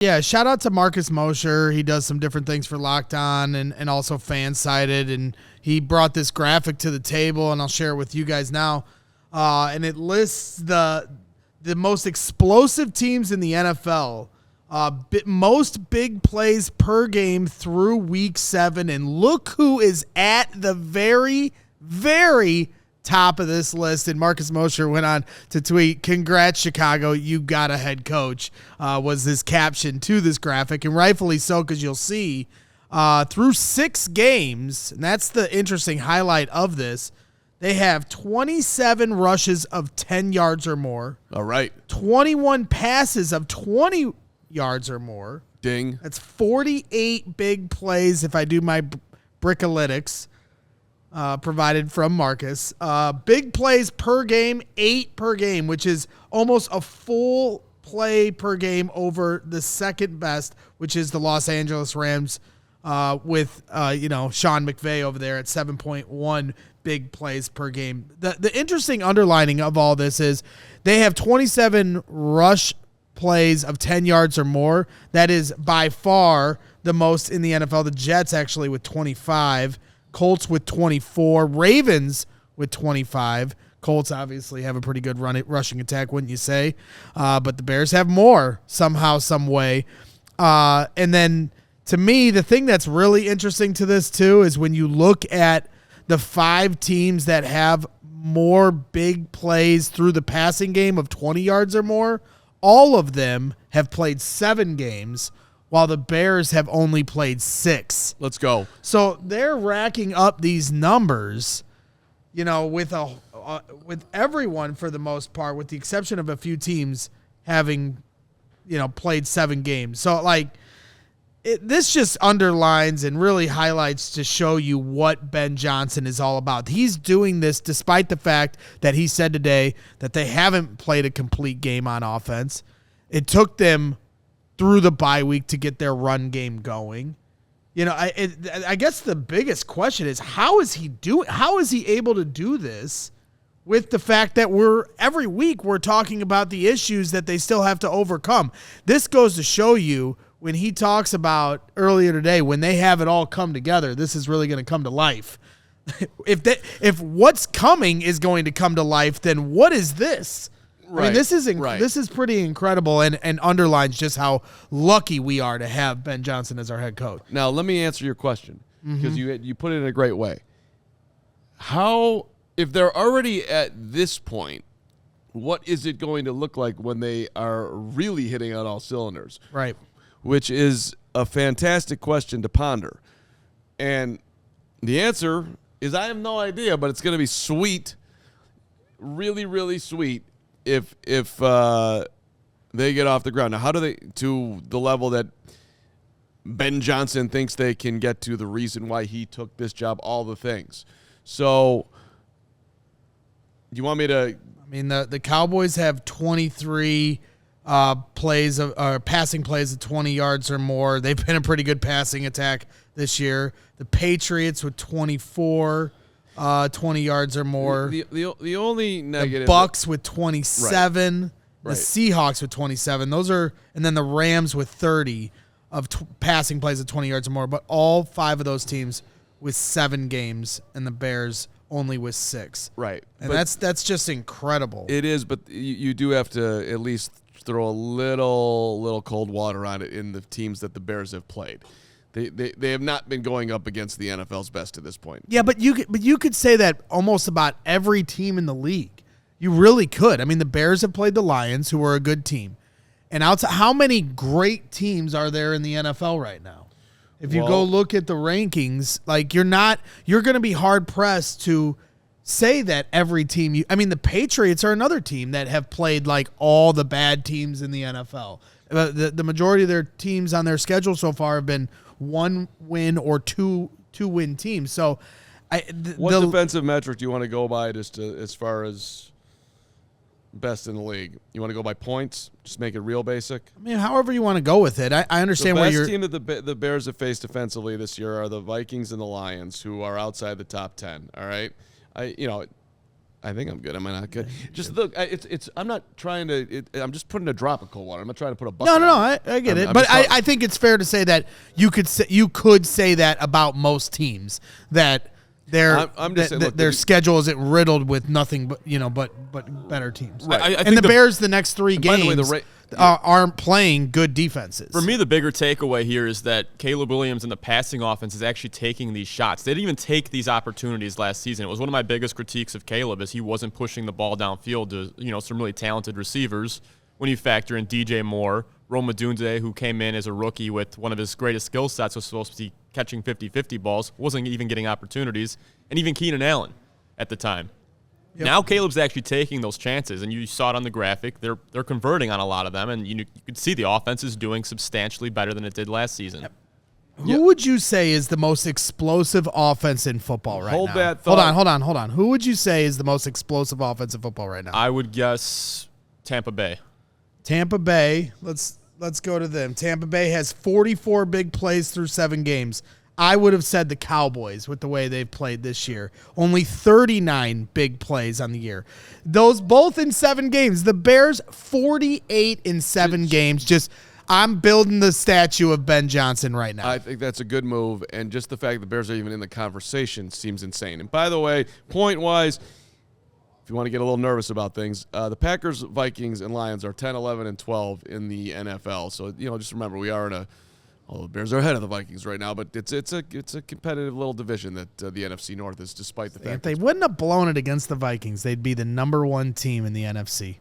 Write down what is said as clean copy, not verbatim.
Yeah, shout out to Marcus Mosher. He does some different things for Locked On and also Fansided, and he brought this graphic to the table, and I'll share it with you guys now. And it lists the most explosive teams in the NFL, most big plays per game through Week 7, and look who is at the very, very top of this list. And Marcus Mosher went on to tweet, "Congrats, Chicago, you got a head coach," was his caption to this graphic, and rightfully so, because you'll see through 6 games, and that's the interesting highlight of this, they have 27 rushes of 10 yards or more. All right. 21 passes of 20 yards or more. Ding. That's 48 big plays if I do my brickalytics. Provided from Marcus. Big plays per game, 8 per game, which is almost a full play per game over the second best, which is the Los Angeles Rams with Sean McVay over there at 7.1 big plays per game. The interesting underlining of all this is they have 27 rush plays of 10 yards or more. That is by far the most in the NFL. The Jets actually with 25. Colts with 24, Ravens with 25. Colts obviously have a pretty good rushing attack, wouldn't you say? But the Bears have more somehow, some way. And then to me, the thing that's really interesting to this too is when you look at the 5 teams that have more big plays through the passing game of 20 yards or more, all of them have played 7 games, while the Bears have only played 6. Let's go. So they're racking up these numbers, with everyone for the most part, with the exception of a few teams having, played 7 games. So this just underlines and really highlights to show you what Ben Johnson is all about. He's doing this despite the fact that he said today that they haven't played a complete game on offense. It took them through the bye week to get their run game going. I guess the biggest question is how is he able to do this with the fact that every week we're talking about the issues that they still have to overcome. This goes to show you when he talks about earlier today, when they have it all come together, this is really going to come to life. If what's coming is going to come to life, then what is this? Right. I mean, this is pretty incredible and underlines just how lucky we are to have Ben Johnson as our head coach. Now, let me answer your question, because you put it in a great way. If they're already at this point, what is it going to look like when they are really hitting on all cylinders? Right. Which is a fantastic question to ponder. And the answer is I have no idea, but it's going to be sweet, really, really sweet, if they get off the ground. Now, how do they, to the level that Ben Johnson thinks they can get to, the reason why he took this job, all the things. So, you want me to? I mean, the Cowboys have 23 passing plays of 20 yards or more. They've been a pretty good passing attack this year. The Patriots with 24. 20 yards or more. The only negative. The Bucks with 27. Right. The Seahawks with 27. And then the Rams with 30 of passing plays of 20 yards or more. But all 5 of those teams with 7 games, and the Bears only with 6. Right. And that's just incredible. It is, but you do have to at least throw a little cold water on it in the teams that the Bears have played. They have not been going up against the NFL's best to this point. Yeah, but you could say that almost about every team in the league. You really could. I mean, the Bears have played the Lions, who are a good team. And outside, how many great teams are there in the NFL right now? If you go look at the rankings, you're going to be hard pressed to say that every team. The Patriots are another team that have played like all the bad teams in the NFL. The majority of their teams on their schedule so far have been 1 win or 2 win teams. So, what defensive metric do you want to go by as far as best in the league? You want to go by points? Just make it real basic? I mean, however you want to go with it. I understand where you're... The best team that the Bears have faced defensively this year are the Vikings and the Lions, who are outside the top 10, all right? I think I'm good. Am I not good? Just look, I'm not trying to. I'm just putting a drop of cold water. I'm not trying to put a bucket. No, I get it. But I think it's fair to say that you could say that about most teams that I'm just saying, look, their schedule isn't riddled with nothing but better teams. Right. I and think the Bears the next 3 games by the way, aren't playing good defenses. For me, the bigger takeaway here is that Caleb Williams and the passing offense is actually taking these shots. They didn't even take these opportunities last season. It was one of my biggest critiques of Caleb is he wasn't pushing the ball downfield to some really talented receivers. When you factor in DJ Moore, Rome Odunze, who came in as a rookie with one of his greatest skill sets, was supposed to be catching 50-50 balls, wasn't even getting opportunities, and even Keenan Allen at the time. Yep. Now Caleb's actually taking those chances, and you saw it on the graphic. They're converting on a lot of them, and you could see the offense is doing substantially better than it did last season. Yep. Who would you say is the most explosive offense in football right now? Hold that thought. Hold on. Who would you say is the most explosive offense in football right now? I would guess Tampa Bay. Tampa Bay. Let's go to them. Tampa Bay has 44 big plays through 7 games. I would have said the Cowboys with the way they've played this year. Only 39 big plays on the year. Those both in 7 games. The Bears 48 in 7 games. I'm building the statue of Ben Johnson right now. I think that's a good move, and just the fact the Bears are even in the conversation seems insane. And by the way, point-wise, if you want to get a little nervous about things, the Packers, Vikings, and Lions are 10, 11, and 12 in the NFL. So, just remember, we are in a the Bears are ahead of the Vikings right now, but it's a competitive little division that the NFC North is, despite the fact if they wouldn't have blown it against the Vikings, they'd be the number 1 team in the NFC.